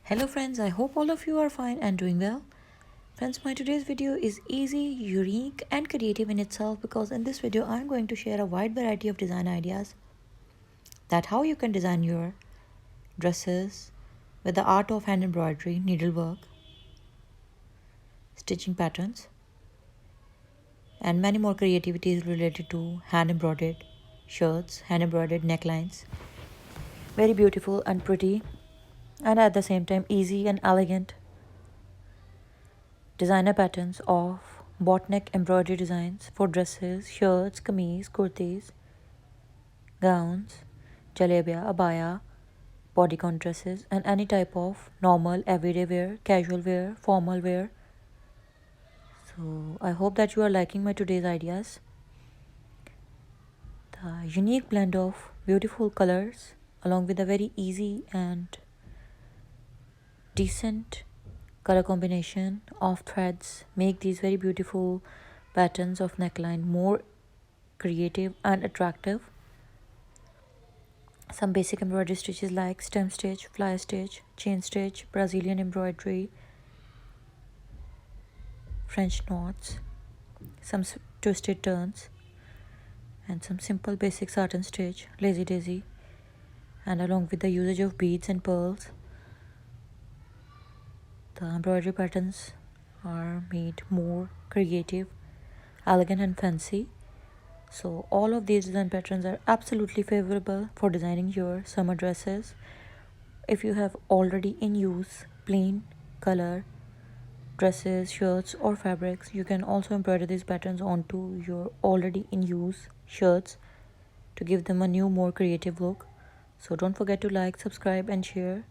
Hello friends, I hope all of you are fine and doing well. Friends, my today's video is easy, unique and creative in itself because in this video I'm going to share a wide variety of design ideas that how you can design your dresses with the art of hand embroidery, needlework, stitching patterns and many more creativities related to hand embroidered shirts, hand embroidered necklines. Very beautiful and pretty and at the same time easy and elegant designer patterns of boatneck embroidery designs for dresses, shirts, kameez, kurtis, gowns, jalebia, abaya, bodycon dresses, and any type of normal everyday wear, casual wear, formal wear. So I hope that you are liking my today's ideas. The unique blend of beautiful colors along with a very easy and decent color combination of threads make these very beautiful patterns of neckline more creative and attractive. Some basic embroidery stitches like stem stitch, fly stitch, chain stitch, Brazilian embroidery, French knots, some twisted turns, and some simple basic satin stitch, lazy daisy, and along with the usage of beads and pearls, the embroidery patterns are made more creative, elegant, and fancy. So all of these design patterns are absolutely favorable for designing your summer dresses. If you have already in use plain color dresses, shirts or fabrics, you can also embroider these patterns onto your already in use shirts to give them a new more creative look. So don't forget to like, subscribe and share